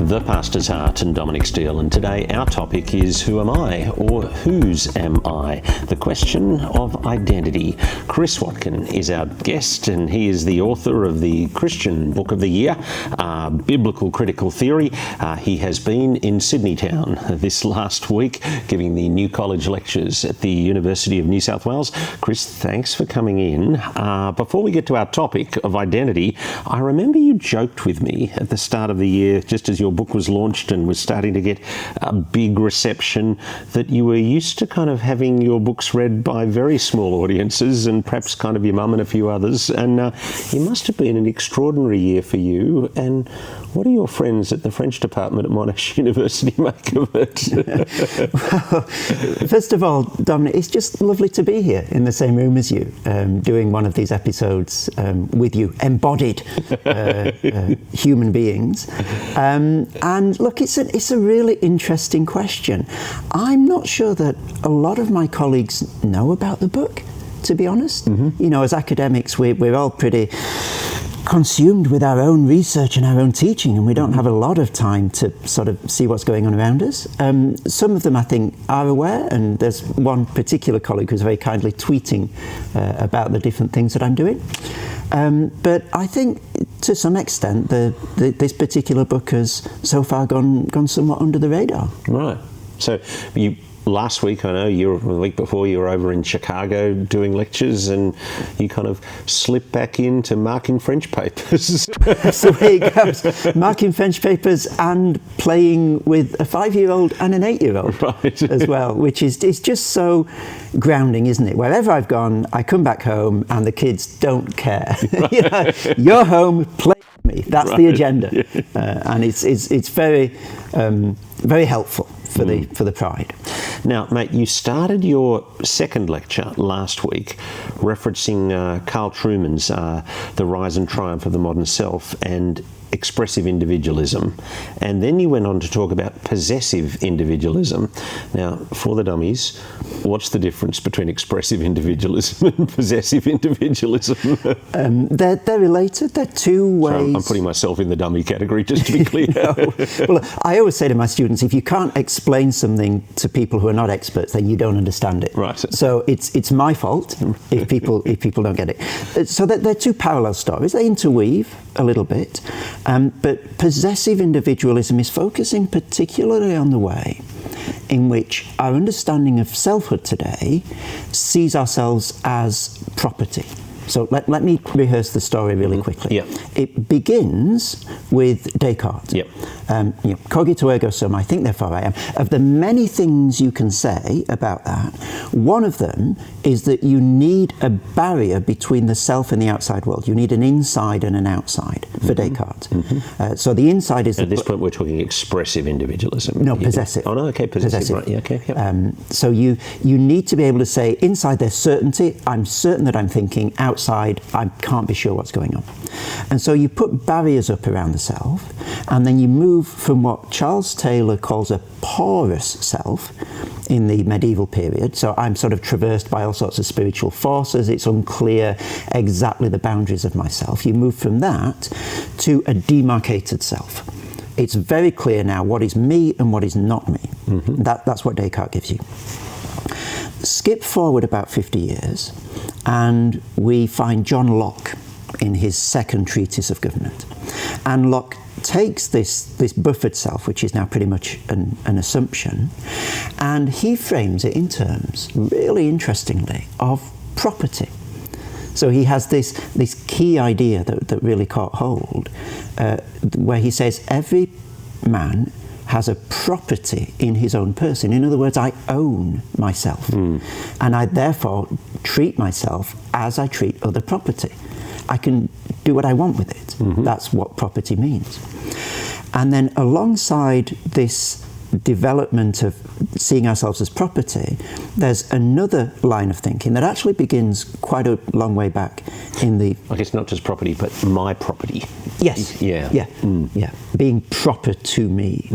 The Pastor's Heart and Dominic Steele, and today our topic is Who am I, or whose am I? The question of identity. Chris Watkin is our guest, and he is the author of the Christian Book of the Year, Biblical Critical Theory. He has been in Sydney town this last week giving the New College lectures at the University of New South Wales. Chris, thanks for coming in. Before we get to our topic of identity, I remember you joked with me at the start of the year, just as your book was launched and was starting to get a big reception, that you were used to kind of having your books read by very small audiences and perhaps kind of your mum and a few others. And it must have been an extraordinary year for you. And what do your friends at the French department at Monash University make of it? Well, first of all, Dominic, it's just lovely to be here in the same room as you, doing one of these episodes with you, embodied human beings. And look, it's a really interesting question. I'm not sure that a lot of my colleagues know about the book, to be honest. Mm-hmm. You know, as academics, we're all pretty consumed with our own research and our own teaching, and we don't have a lot of time to sort of see what's going on around us. Some of them, I think, are aware, and there's one particular colleague who's very kindly tweeting about the different things that I'm doing. But I think, to some extent, this particular book has so far gone somewhat under the radar. Right. So last week, I know, the week before, you were over in Chicago doing lectures, and you kind of slipped back into marking French papers. That's the way it goes. Marking French papers and playing with a 5-year-old and an 8-year-old right. as well, which is just so grounding, isn't it? Wherever I've gone, I come back home and the kids don't care. Right. You know, you're home, play with me. That's right. The agenda. Yeah. And it's very, very helpful for the pride. Now, mate, you started your second lecture last week referencing Carl Trueman's The Rise and Triumph of the Modern Self and expressive individualism, and then you went on to talk about possessive individualism. Now, for the dummies, what's the difference between expressive individualism and possessive individualism? They're related. They're two ways. So I'm putting myself in the dummy category, just to be clear. No. Well, I always say to my students, if you can't explain something to people who are not experts, then you don't understand it. Right. So it's my fault if people don't get it. So they're two parallel stories. They interweave a little bit. But possessive individualism is focusing particularly on the way in which our understanding of selfhood today sees ourselves as property. So let me rehearse the story really quickly. Yep. It begins with Descartes. Yep. Cogito ergo sum, I think therefore I am. Of the many things you can say about that, one of them is that you need a barrier between the self and the outside world. You need an inside and an outside for Descartes. Mm-hmm. So the inside is... At this point we're talking expressive individualism. No, possessive. Oh no, okay, possessive. Right, yeah, okay. Yep. So you need to be able to say, inside there's certainty, I'm certain that I'm thinking, outside I can't be sure what's going on. And so you put barriers up around the self, and then you move from what Charles Taylor calls a porous self in the medieval period. So I'm sort of traversed by all sorts of spiritual forces. It's unclear exactly the boundaries of myself. You move from that to a demarcated self. It's very clear now what is me and what is not me. Mm-hmm. That's what Descartes gives you. Skip forward about 50 years, and we find John Locke in his second treatise of government. And Locke takes this buffered self, which is now pretty much an assumption, and he frames it in terms, really interestingly, of property. So he has this key idea that really caught hold, where he says every man has a property in his own person. In other words, I own myself. And I therefore treat myself as I treat other property. I can do what I want with it. Mm-hmm. That's what property means. And then alongside this development of seeing ourselves as property, there's another line of thinking that actually begins quite a long way back in the... I guess not just property, but my property. Yes. Yeah. Yeah. Yeah. Being proper to me.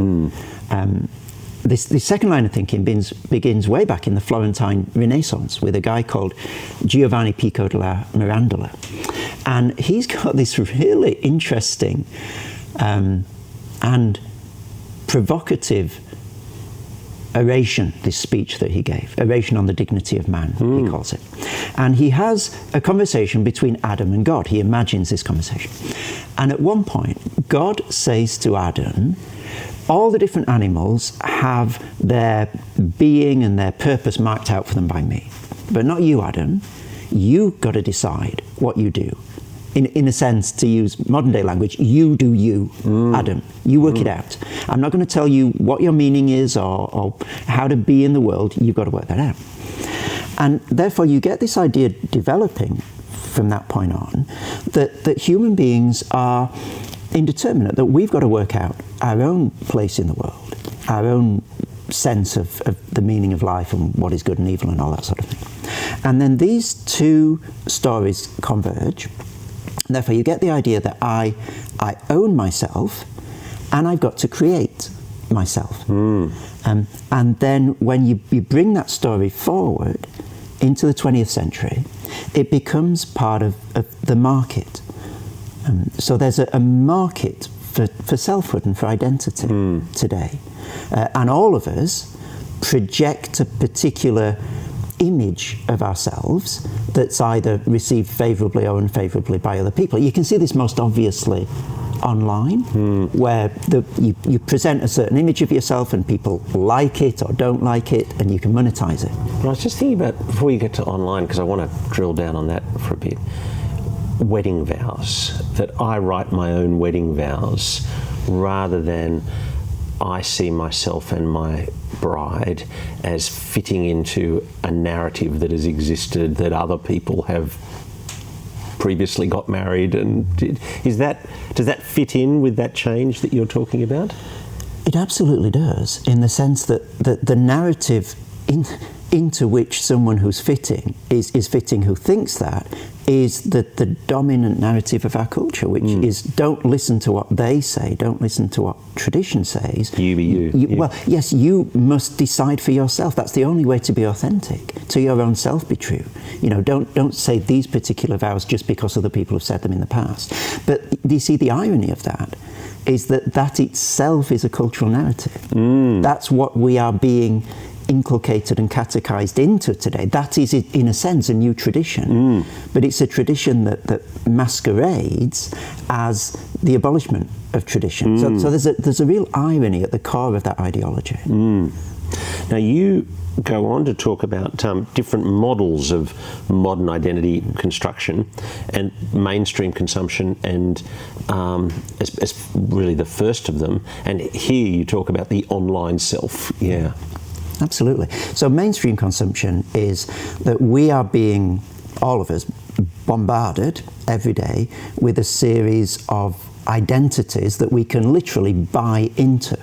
This second line of thinking begins way back in the Florentine Renaissance with a guy called Giovanni Pico della Mirandola. And he's got this really interesting and provocative oration, this speech that he gave, oration on the dignity of man, he calls it. And he has a conversation between Adam and God. He imagines this conversation. And at one point, God says to Adam, all the different animals have their being and their purpose marked out for them by me. But not you, Adam. You've got to decide what you do. In a sense, to use modern day language, you do you, Adam. You work it out. I'm not going to tell you what your meaning is or how to be in the world. You've got to work that out. And therefore, you get this idea developing from that point on that human beings are indeterminate, that we've got to work out our own place in the world, our own sense of the meaning of life and what is good and evil and all that sort of thing. And then these two stories converge. Therefore, you get the idea that I own myself and I've got to create myself. And then when you bring that story forward into the 20th century, it becomes part of the market. So there's a market for selfhood and for identity today. And all of us project a particular image of ourselves that's either received favourably or unfavourably by other people. You can see this most obviously online, where you present a certain image of yourself and people like it or don't like it, and you can monetize it. I was just thinking about, before you get to online, because I want to drill down on that for a bit, wedding vows, that I write my own wedding vows rather than I see myself and my bride as fitting into a narrative that has existed, that other people have previously got married. And does that fit in with that change that you're talking about? It absolutely does, in the sense that the narrative into which someone who's fitting is fitting, who thinks that, is the dominant narrative of our culture, which is don't listen to what they say, don't listen to what tradition says. You be you. Well, yes, you must decide for yourself. That's the only way to be authentic. To your own self be true. You know, don't say these particular vows just because other people have said them in the past. But do you see the irony of that? Is that itself is a cultural narrative. That's what we are being inculcated and catechized into today. That is, in a sense, a new tradition, but it's a tradition that masquerades as the abolishment of tradition. So there's a real irony at the core of that ideology. Now you go on to talk about different models of modern identity construction and mainstream consumption, and as really the first of them. And here you talk about the online self. Yeah. Absolutely. So mainstream consumption is that we are being, all of us, bombarded every day with a series of identities that we can literally buy into.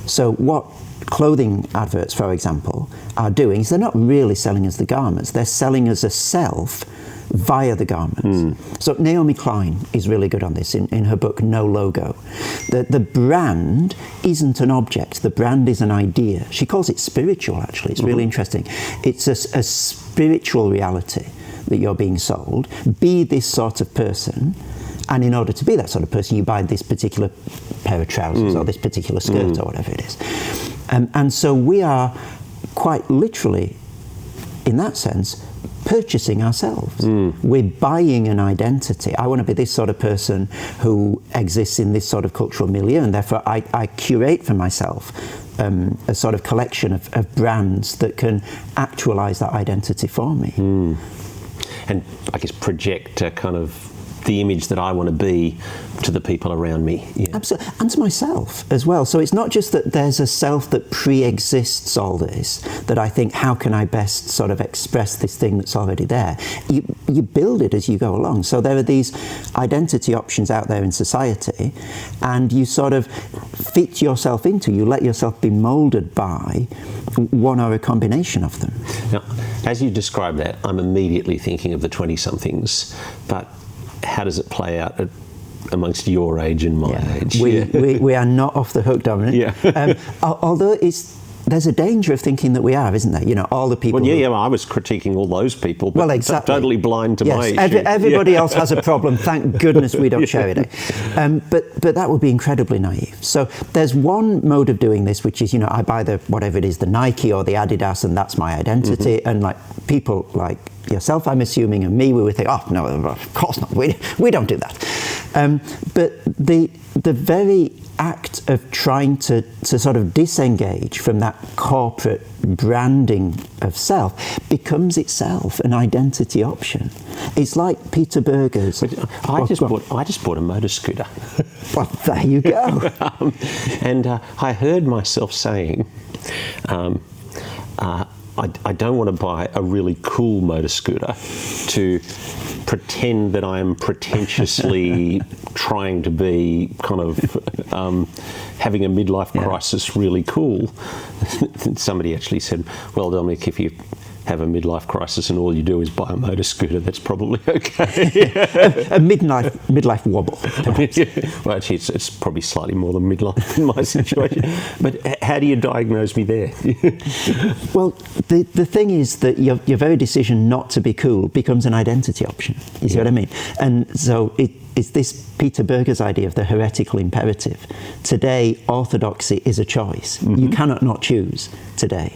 So what clothing adverts, for example, are doing is they're not really selling us the garments, they're selling us a self via the garments. So Naomi Klein is really good on this in her book No Logo. The brand isn't an object, the brand is an idea. She calls it spiritual, actually. It's really interesting. It's a spiritual reality that you're being sold. Be this sort of person, and in order to be that sort of person, you buy this particular pair of trousers or this particular skirt or whatever it is. And so we are quite literally, in that sense, purchasing ourselves. We're buying an identity. I want to be this sort of person who exists in this sort of cultural milieu, and therefore I curate for myself a sort of collection of brands that can actualize that identity for me. And I guess project a kind of the image that I want to be to the people around me. Yeah. Absolutely. And to myself as well. So it's not just that there's a self that pre-exists all this, that I think, how can I best sort of express this thing that's already there? You build it as you go along. So there are these identity options out there in society, and you sort of fit yourself into, you let yourself be moulded by one or a combination of them. Now, as you describe that, I'm immediately thinking of the 20-somethings, but how does it play out amongst your age and my age? We are not off the hook, Dominic. Yeah. Although it's there's a danger of thinking that we are, isn't there? You know, all the people. Well, yeah, I was critiquing all those people, but well, exactly. Totally blind to my issue. Everybody else has a problem. Thank goodness we don't share it. But that would be incredibly naive. So there's one mode of doing this, which is, you know, I buy the whatever it is, the Nike or the Adidas, and that's my identity. Mm-hmm. And like people like yourself, I'm assuming, and me, we would think, oh no, of course not. We don't do that. But the very act of trying to sort of disengage from that corporate branding of self becomes itself an identity option. It's like Peter Berger's. I just bought a motor scooter. Well, there you go. And I heard myself saying, I don't want to buy a really cool motor scooter to pretend that I am pretentiously trying to be kind of having a midlife crisis really cool. Somebody actually said, well, Dominic, if you have a midlife crisis and all you do is buy a motor scooter, that's probably okay. a midlife wobble. Well, actually, it's probably slightly more than midlife in my situation. But how do you diagnose me there? Well, the thing is that your very decision not to be cool becomes an identity option. You see what I mean? And so it's this Peter Berger's idea of the heretical imperative. Today, orthodoxy is a choice. Mm-hmm. You cannot not choose today,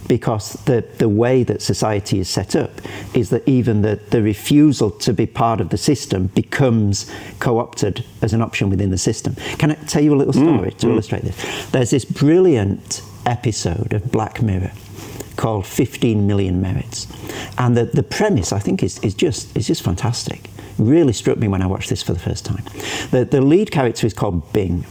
because the way that society is set up is that even the refusal to be part of the system becomes co-opted as an option within the system. Can I tell you a little story to illustrate this? There's this brilliant episode of Black Mirror called 15 Million Merits. And the premise, I think, is just fantastic. Really struck me when I watched this for the first time. The lead character is called Bing,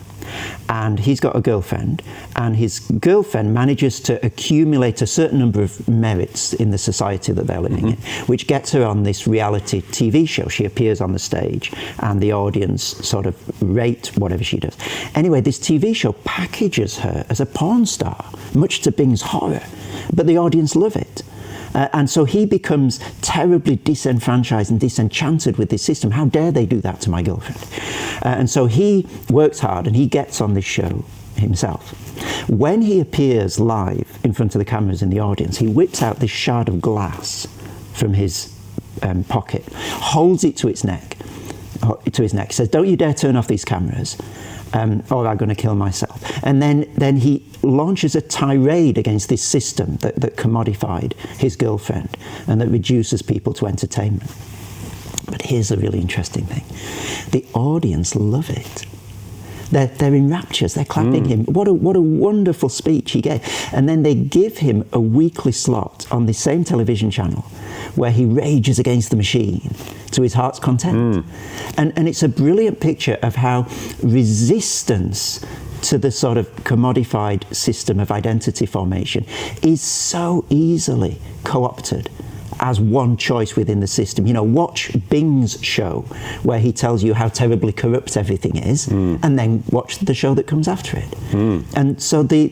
and he's got a girlfriend, and his girlfriend manages to accumulate a certain number of merits in the society that they're living in, which gets her on this reality TV show. She appears on the stage, and the audience sort of rate whatever she does. Anyway, this TV show packages her as a porn star, much to Bing's horror, but the audience love it. And so he becomes terribly disenfranchised and disenchanted with this system. How dare they do that to my girlfriend? And so he works hard and he gets on this show himself. When he appears live in front of the cameras in the audience, he whips out this shard of glass from his pocket, holds it to his neck, says, "Don't you dare turn off these cameras, or I'm going to kill myself." And then he launches a tirade against this system that commodified his girlfriend and that reduces people to entertainment. But here's the really interesting thing. The audience love it. They're in raptures. They're clapping him. What a wonderful speech he gave. And then they give him a weekly slot on the same television channel where he rages against the machine to his heart's content. And it's a brilliant picture of how resistance to the sort of commodified system of identity formation is so easily co-opted as one choice within the system. You know, watch Bing's show where he tells you how terribly corrupt everything is, and then watch the show that comes after it. And so the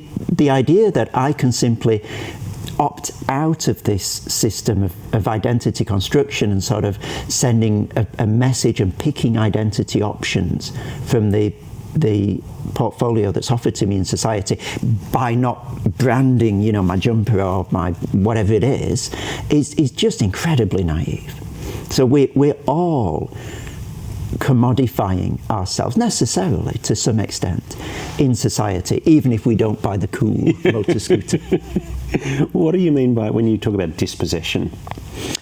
idea that I can simply opt out of this system of identity construction and sort of sending a message and picking identity options from the portfolio that's offered to me in society by not branding, you know, my jumper or my whatever it is just incredibly naive. So we're all commodifying ourselves necessarily to some extent in society, even if we don't buy the cool motor scooter. What do you mean by when you talk about dispossession?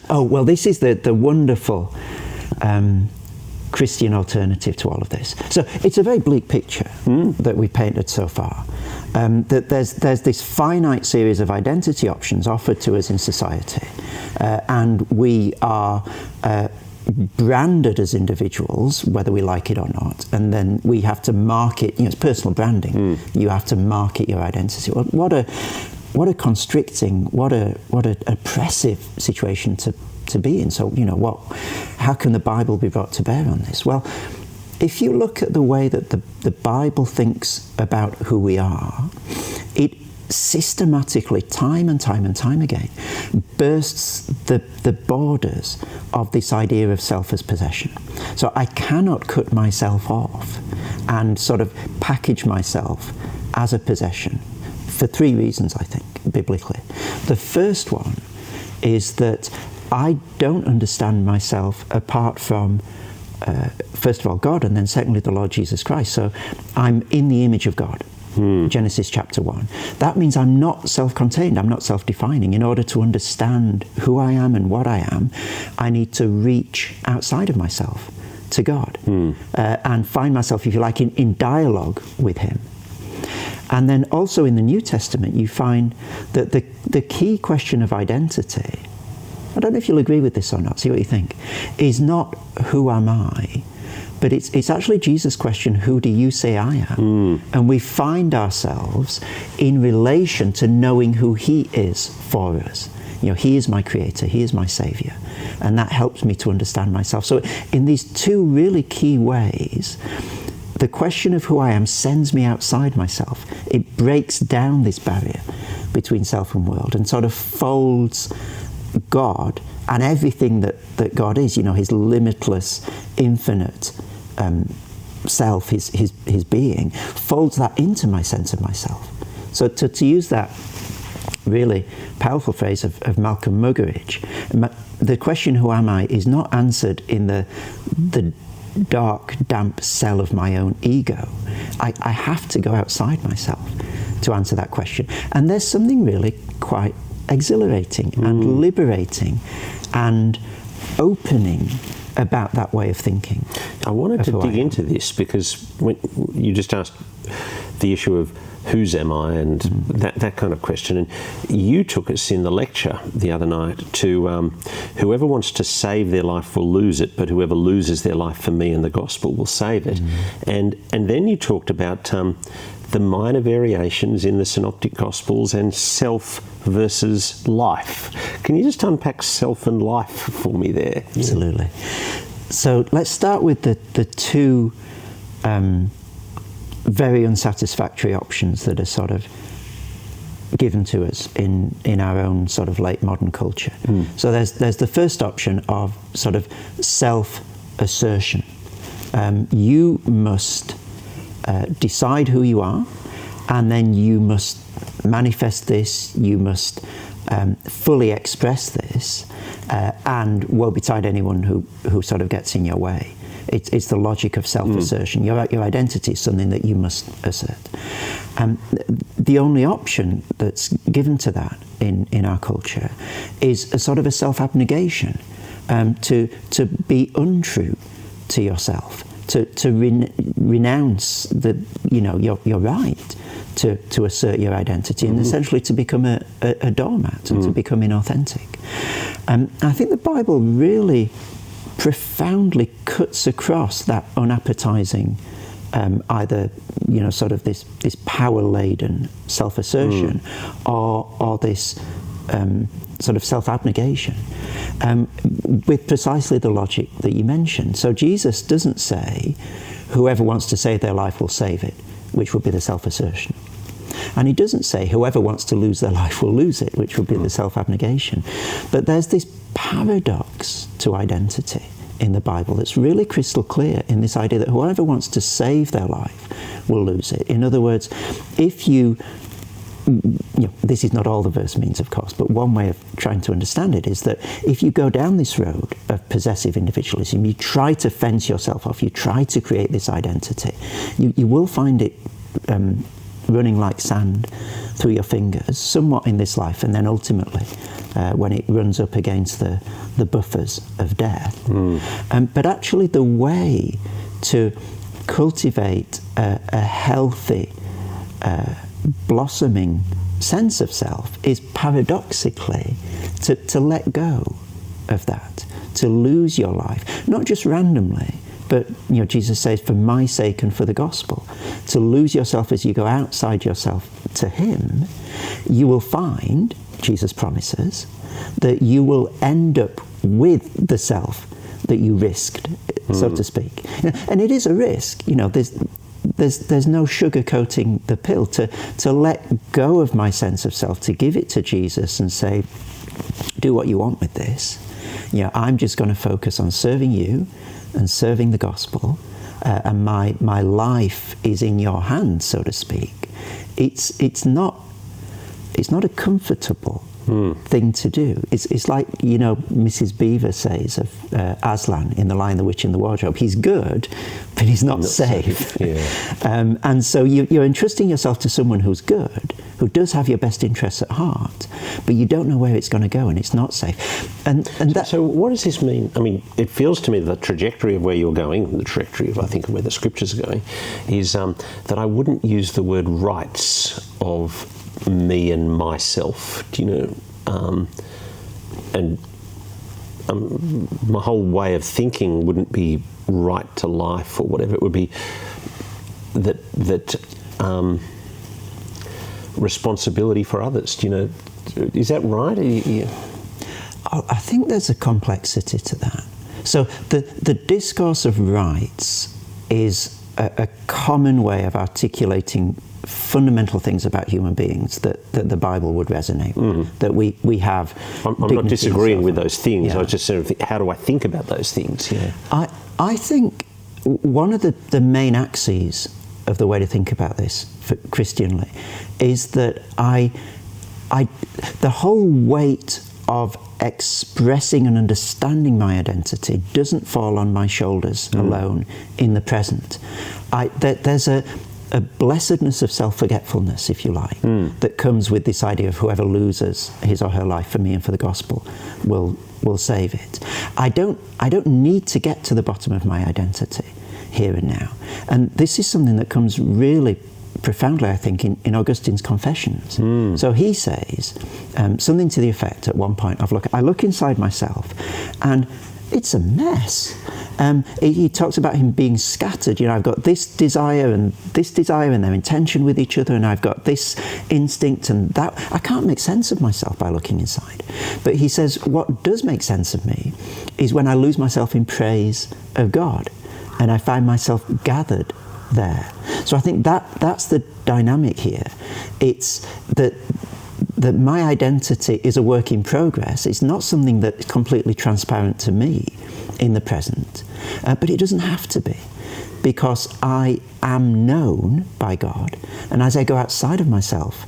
Oh, well, this is the wonderful Christian alternative to all of this. So it's a very bleak picture that we painted so far. That there's this finite series of identity options offered to us in society, and we are branded as individuals, whether we like it or not, and then we have to market. You know, it's personal branding. You have to market your identity. What a constricting, what a oppressive situation to be in. So, you know, how can the Bible be brought to bear on this? Well, if you look at the way that the Bible thinks about who we are, it systematically, time and time and time again, bursts the borders of this idea of self as possession. So I cannot cut myself off and sort of package myself as a possession for three reasons, I think, biblically. The first one is that I don't understand myself apart from, first of all, God, and then secondly, the Lord Jesus Christ. So I'm in the image of God. Genesis chapter 1. That means I'm not self-contained, I'm not self-defining. In order to understand who I am and what I am, I need to reach outside of myself to God and find myself, if you like, in dialogue with Him. And then also in the New Testament, you find that the key question of identity, I don't know if you'll agree with this or not, see what you think, is not who am I, but it's actually Jesus' question, who do you say I am? And we find ourselves in relation to knowing who He is for us. You know, He is my creator, He is my savior. And that helps me to understand myself. So in these two really key ways, the question of who I am sends me outside myself. It breaks down this barrier between self and world and sort of folds God and everything that God is, you know, His limitless, infinite self, his being, folds that into my sense of myself. So to use that really powerful phrase of Malcolm Muggeridge, the question, who am I, is not answered in the dark, damp cell of my own ego. I have to go outside myself to answer that question. And there's something really quite exhilarating and liberating and opening about that way of thinking. I wanted to dig into this because when you just asked the issue of whose am I and that kind of question, and you took us in the lecture the other night to whoever wants to save their life will lose it, but whoever loses their life for me and the gospel will save it. And then you talked about the minor variations in the synoptic gospels and self versus life. Can you just unpack self and life for me there? Absolutely. So let's start with the two very unsatisfactory options that are sort of given to us in our own sort of late modern culture. So there's the first option of sort of self-assertion. You must decide who you are, and then you must manifest this, you must fully express this, and woe betide anyone who sort of gets in your way. It's the logic of self-assertion. Your identity is something that you must assert. The only option that's given to that in our culture is a sort of a self-abnegation, to be untrue to yourself, to renounce your right to assert your identity, and essentially to become a doormat and to become inauthentic. I think the Bible really profoundly cuts across that unappetizing, either sort of this power-laden self-assertion, or this sort of self-abnegation, with precisely the logic that you mentioned. So Jesus doesn't say, whoever wants to save their life will save it, which would be the self-assertion. And he doesn't say, whoever wants to lose their life will lose it, which would be the self-abnegation. But there's this paradox to identity in the Bible that's really crystal clear in this idea that whoever wants to save their life will lose it. In other words, if this is not all the verse means, of course, but one way of trying to understand it is that if you go down this road of possessive individualism, you try to fence yourself off, you try to create this identity, you will find it running like sand through your fingers, somewhat in this life, and then ultimately when it runs up against the buffers of death. But actually the way to cultivate a healthy, blossoming sense of self is paradoxically to let go of that, to lose your life, not just randomly, but Jesus says, for my sake and for the gospel, to lose yourself as you go outside yourself to Him. You will find, Jesus promises, that you will end up with the self that you risked, so to speak. And it is a risk. There's no sugarcoating the pill. To let go of my sense of self, to give it to Jesus and say, do what you want with this. I'm just going to focus on serving you and serving the gospel, and my life is in your hands, so to speak. It's not it's not a comfortable thing to do. It's like, you know, Mrs. Beaver says of Aslan in The Lion, the Witch and the Wardrobe. He's good, but he's not safe. Yeah. And so you're entrusting yourself to someone who's good, who does have your best interests at heart, but you don't know where it's going to go, and it's not safe. And that. So what does this mean? I mean, it feels to me the trajectory of where you're going, the trajectory of, I think, where the scriptures are going, is that I wouldn't use the word rights of me and myself, do you know? My whole way of thinking wouldn't be right to life or whatever. It would be that responsibility for others. Do you know? Is that right? I think there's a complexity to that. So the discourse of rights is a common way of articulating fundamental things about human beings that the Bible would resonate with, that we have. I'm not disagreeing with those things. Yeah. I was just sort of how do I think about those things? Yeah. I think one of the main axes of the way to think about this Christianly is that the whole weight of expressing and understanding my identity doesn't fall on my shoulders alone in the present. There's a blessedness of self-forgetfulness, if you like, that comes with this idea of whoever loses his or her life for me and for the gospel will save it. I don't need to get to the bottom of my identity here and now. And this is something that comes really profoundly, I think, in Augustine's Confessions. So he says something to the effect at one point of, I look inside myself and it's a mess. He talks about him being scattered. You know, I've got this desire and they're in tension with each other, and I've got this instinct and that. I can't make sense of myself by looking inside. But he says what does make sense of me is when I lose myself in praise of God and I find myself gathered there. So I think that's the dynamic here. It's that my identity is a work in progress. It's not something that's completely transparent to me in the present, but it doesn't have to be, because I am known by God, and as I go outside of myself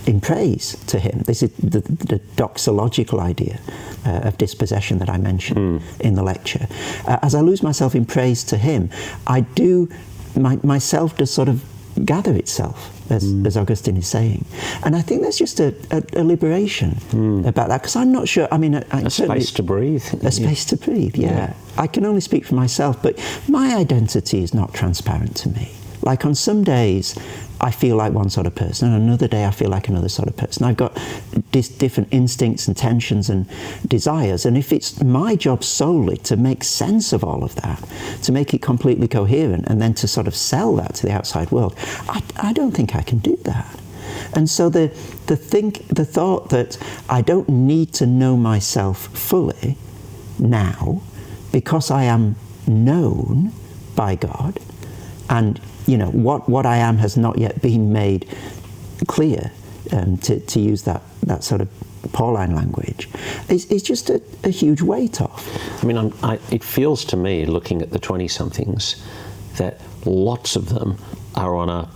in praise to him, this is the doxological idea of dispossession that I mentioned in the lecture. As I lose myself in praise to him, myself does sort of gather itself, as Augustine is saying. And I think there's just a liberation about that, because I'm not sure, I mean... A space to breathe. A space to breathe, yeah. I can only speak for myself, but my identity is not transparent to me. Like on some days, I feel like one sort of person, and another day I feel like another sort of person. I've got different instincts and tensions and desires, and if it's my job solely to make sense of all of that, to make it completely coherent, and then to sort of sell that to the outside world, I don't think I can do that. And so the thought that I don't need to know myself fully now, because I am known by God, and you know, what I am has not yet been made clear, to use that sort of Pauline language, is just a huge weight off. I mean, it feels to me, looking at the 20-somethings, that lots of them are on a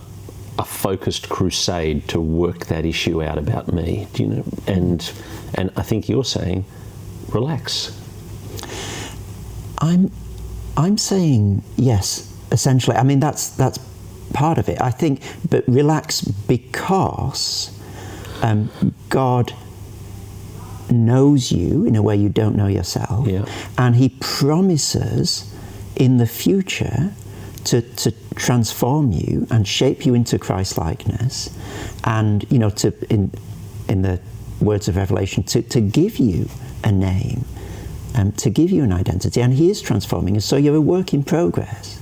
focused crusade to work that issue out about me, do you know? And I think you're saying, relax. I'm saying yes. Essentially, I mean, that's part of it, I think, but relax, because God knows you in a way you don't know yourself, and he promises in the future to transform you and shape you into Christ-likeness, and, you know, in the words of Revelation, to give you a name, to give you an identity, and he is transforming us. So you're a work in progress,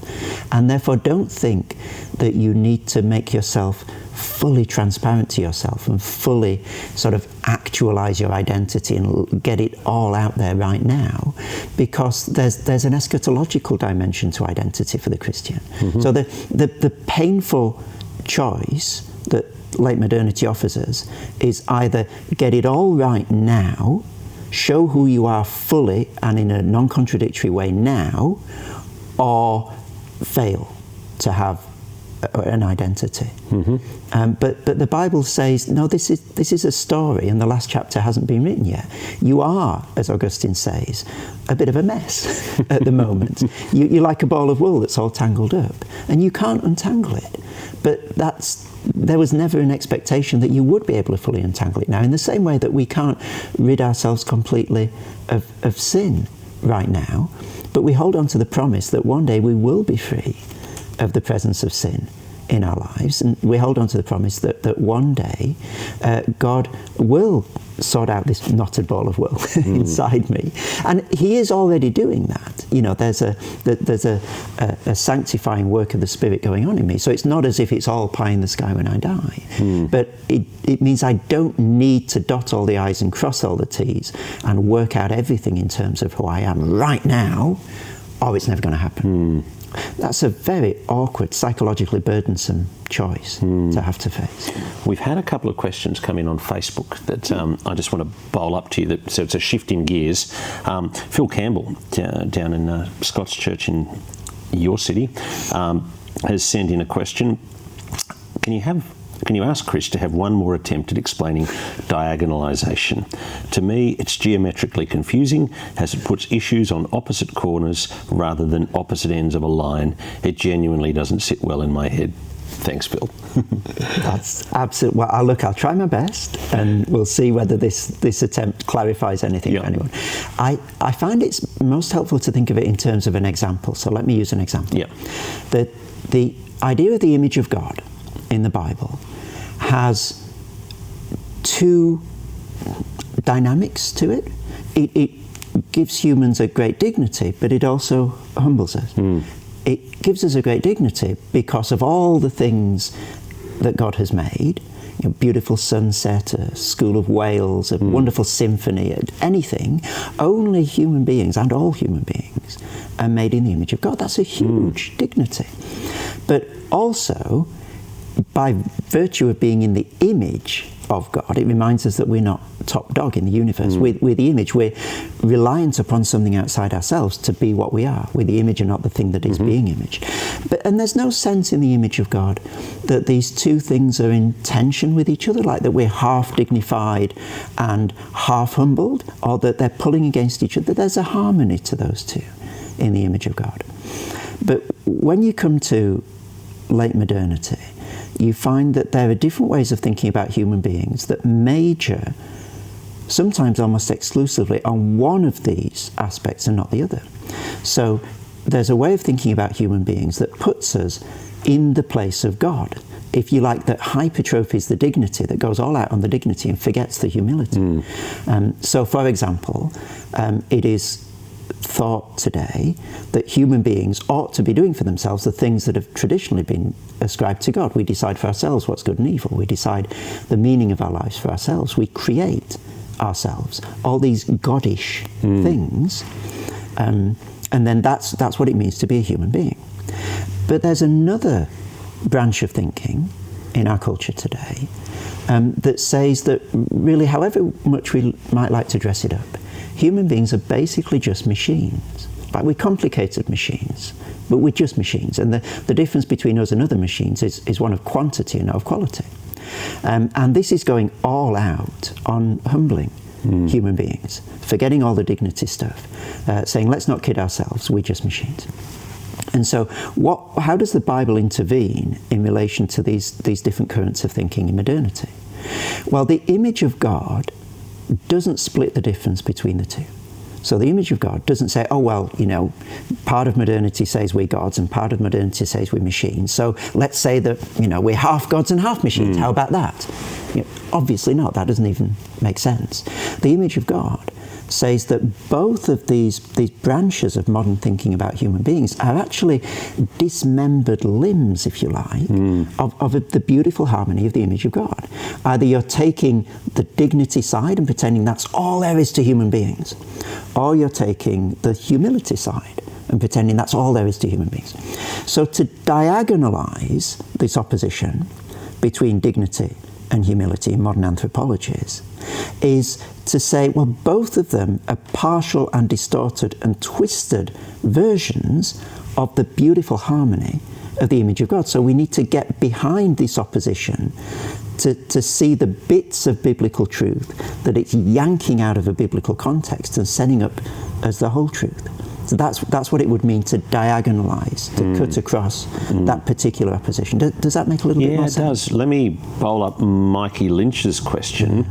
and therefore don't think that you need to make yourself fully transparent to yourself and fully sort of actualize your identity and get it all out there right now, because there's an eschatological dimension to identity for the Christian. So the painful choice that late modernity offers us is either get it all right now, show who you are fully and in a non-contradictory way now, or fail to have an identity. But the Bible says, no, this is a story, and the last chapter hasn't been written yet. You are, as Augustine says, a bit of a mess at the moment. You're like a ball of wool that's all tangled up, and you can't untangle it. But there was never an expectation that you would be able to fully untangle it now, in the same way that we can't rid ourselves completely of sin right now, but we hold on to the promise that one day we will be free of the presence of sin in our lives, and we hold on to the promise that one day God will sort out this knotted ball of wool inside me, and He is already doing that. You know, there's a sanctifying work of the Spirit going on in me. So it's not as if it's all pie in the sky when I die, but it means I don't need to dot all the I's and cross all the T's and work out everything in terms of who I am right now, or it's never going to happen. That's a very awkward, psychologically burdensome choice to have to face. We've had a couple of questions come in on Facebook that I just want to bowl up to you. So it's a shift in gears. Phil Campbell down in Scott's Church in your city has sent in a question. Can you ask Chris to have one more attempt at explaining diagonalization? To me, it's geometrically confusing as it puts issues on opposite corners rather than opposite ends of a line. It genuinely doesn't sit well in my head. Thanks, Phil. That's absolutely. Well, I'll try my best, and we'll see whether this attempt clarifies anything for anyone. I find it's most helpful to think of it in terms of an example. So let me use an example. Yeah. The idea of the image of God in the Bible has two dynamics to it. It gives humans a great dignity, but it also humbles us. It gives us a great dignity because of all the things that God has made. You know, beautiful sunset, a school of whales, a wonderful symphony, anything. Only human beings, and all human beings, are made in the image of God. That's a huge dignity. But also, by virtue of being in the image of God, it reminds us that we're not top dog in the universe. We're the image. We're reliant upon something outside ourselves to be what we are. We're the image and not the thing that is being imaged. And there's no sense in the image of God that these two things are in tension with each other, like that we're half dignified and half humbled, or that they're pulling against each other. There's a harmony to those two in the image of God. But when you come to late modernity, you find that there are different ways of thinking about human beings that major, sometimes almost exclusively, on one of these aspects and not the other. So there's a way of thinking about human beings that puts us in the place of God, if you like, that hypertrophies the dignity, that goes all out on the dignity and forgets the humility. So, for example, it is thought today that human beings ought to be doing for themselves the things that have traditionally been ascribed to God. We decide for ourselves what's good and evil. We decide the meaning of our lives for ourselves. We create ourselves, all these goddish things, and then that's what it means to be a human being. But there's another branch of thinking in our culture today that says that really, however much we might like to dress it up, human beings are basically just machines. Like, we're complicated machines, but we're just machines. And the difference between us and other machines is one of quantity and not of quality. And this is going all out on humbling human beings, forgetting all the dignity stuff, saying, let's not kid ourselves, we're just machines. And so how does the Bible intervene in relation to these different currents of thinking in modernity? Well, the image of God doesn't split the difference between the two. So the image of God doesn't say, oh, well, you know, part of modernity says we're gods and part of modernity says we're machines. So let's say that, you know, we're half gods and half machines. How about that? You know, obviously not. That doesn't even make sense. The image of God says that both of these branches of modern thinking about human beings are actually dismembered limbs, if you like, of the beautiful harmony of the image of God. Either you're taking the dignity side and pretending that's all there is to human beings, or you're taking the humility side and pretending that's all there is to human beings. So to diagonalize this opposition between dignity and humility in modern anthropologies is to say, well, both of them are partial and distorted and twisted versions of the beautiful harmony of the image of God. So we need to get behind this opposition to see the bits of biblical truth that it's yanking out of a biblical context and setting up as the whole truth. So that's what it would mean to diagonalize, to cut across that particular opposition. Does that make a little bit more sense? Yeah, it does. Let me bowl up Mikey Lynch's question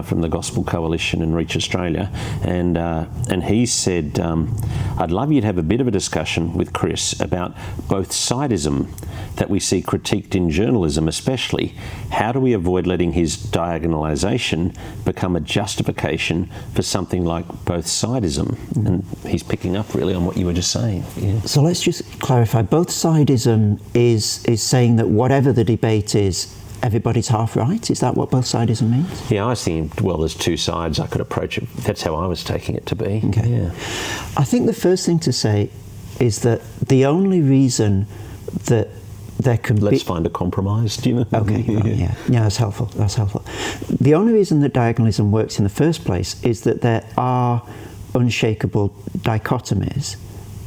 from the Gospel Coalition and Reach Australia. And he said, I'd love you to have a bit of a discussion with Chris about both sidism that we see critiqued in journalism especially. How do we avoid letting his diagonalization become a justification for something like both sidism? And he's picking up really on what you were just saying. Yeah. So let's just clarify. Both sidism is saying that whatever the debate is, everybody's half right. Is that what both sidism means? Yeah, I was thinking, well, there's two sides I could approach it. That's how I was taking it to be. Okay. Yeah. I think the first thing to say is that the only reason that there can Let's find a compromise, do you know? Okay, yeah, that's helpful. The only reason that diagonalism works in the first place is that there are unshakable dichotomies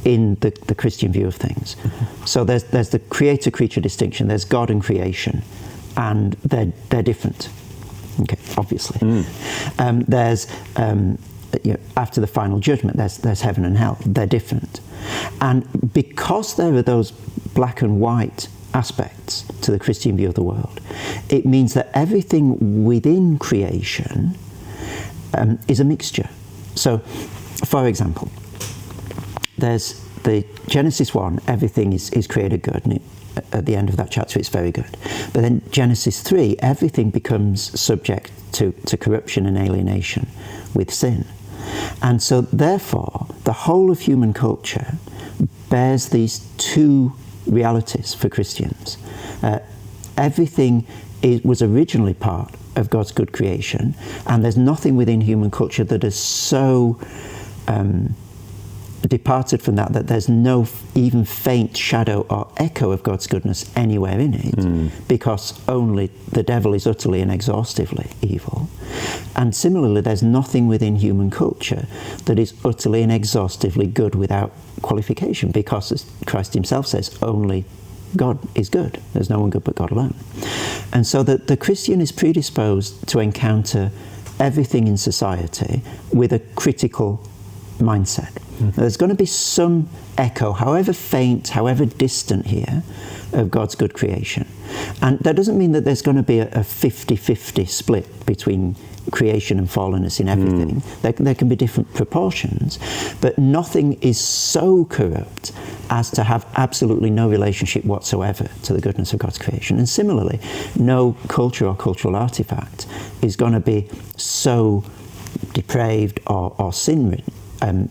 in the Christian view of things. So there's the creator-creature distinction, there's God and creation, and they're different. Okay, obviously. There's after the final judgment, there's heaven and hell. They're different, and because there are those black and white aspects to the Christian view of the world, it means that everything within creation is a mixture. So, for example, there's the Genesis 1, everything is created good, and at the end of that chapter it's very good. But then Genesis 3, everything becomes subject to corruption and alienation with sin. And so therefore, the whole of human culture bears these two realities for Christians. Everything was originally part of God's good creation, and there's nothing within human culture that is so departed from that there's no even faint shadow or echo of God's goodness anywhere in it, because only the devil is utterly and exhaustively evil. And similarly, there's nothing within human culture that is utterly and exhaustively good without qualification, because, as Christ himself says, only God is good. There's no one good but God alone. And so the Christian is predisposed to encounter everything in society with a critical mindset. There's going to be some echo, however faint, however distant here, of God's good creation. And that doesn't mean that there's going to be a 50-50 split between creation and fallenness in everything. There can be different proportions, but nothing is so corrupt as to have absolutely no relationship whatsoever to the goodness of God's creation. And similarly, no culture or cultural artifact is going to be so depraved or sin-ridden,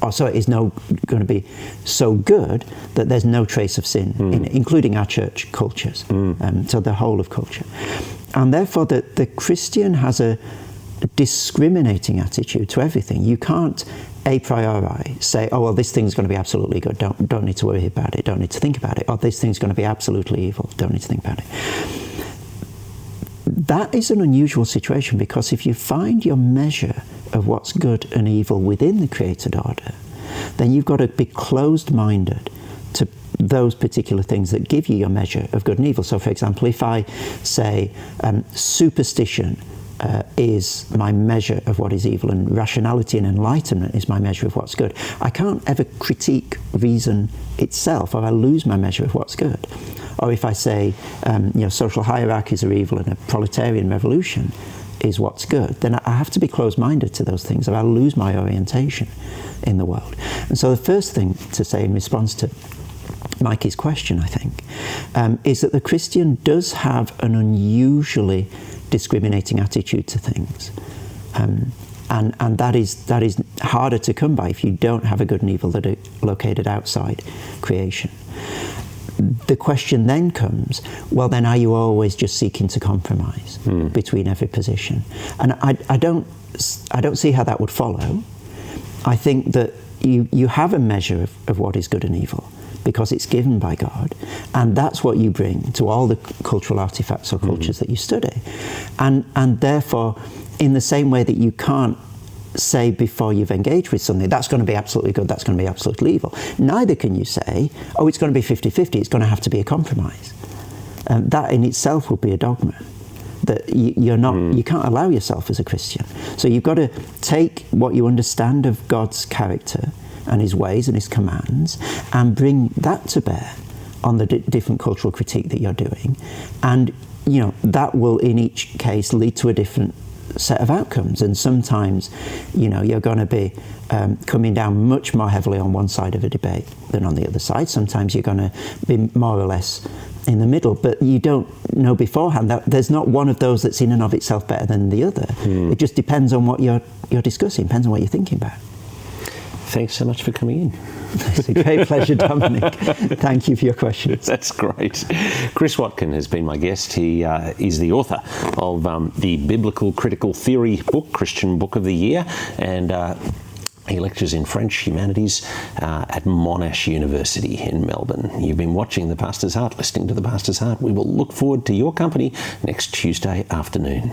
or so it is going to be so good that there's no trace of sin in it, including our church cultures, so the whole of culture. And therefore the Christian has a discriminating attitude to everything. You can't a priori say, oh, well, this thing's going to be absolutely good, don't need to worry about it, don't need to think about it, or this thing's going to be absolutely evil, don't need to think about it. That is an unusual situation, because if you find your measure of what's good and evil within the created order, then you've got to be closed-minded to those particular things that give you your measure of good and evil. So, for example, if I say superstition is my measure of what is evil, and rationality and enlightenment is my measure of what's good, I can't ever critique reason itself, or I lose my measure of what's good. Or if I say social hierarchies are evil and a proletarian revolution is what's good, then I have to be closed-minded to those things, or I'll lose my orientation in the world. And so the first thing to say in response to Mikey's question, I think, is that the Christian does have an unusually discriminating attitude to things. And that is harder to come by if you don't have a good and evil that are located outside creation. The question then comes, well, then are you always just seeking to compromise between every position? And I don't see how that would follow. I think that you have a measure of what is good and evil, because it's given by God, and that's what you bring to all the cultural artifacts or cultures that you study. And therefore, in the same way that you can't say before you've engaged with something, that's going to be absolutely good, that's going to be absolutely evil. Neither can you say, oh, it's going to be 50-50, it's going to have to be a compromise. That in itself would be a dogma. That you're not, you can't allow yourself as a Christian. So you've got to take what you understand of God's character and his ways and his commands and bring that to bear on the different cultural critique that you're doing. And, you know, that will in each case lead to a different set of outcomes. And sometimes, you know, you're going to be coming down much more heavily on one side of a debate than on the other side. Sometimes you're going to be more or less in the middle, but you don't know beforehand that there's not one of those that's in and of itself better than the other. It just depends on what you're discussing, depends on what you're thinking about. Thanks so much for coming in. It's a great pleasure, Dominic. Thank you for your questions. That's great. Chris Watkin has been my guest. He is the author of the Biblical Critical Theory book, Christian Book of the Year, and he lectures in French humanities at Monash University in Melbourne. You've been watching The Pastor's Heart, listening to The Pastor's Heart. We will look forward to your company next Tuesday afternoon.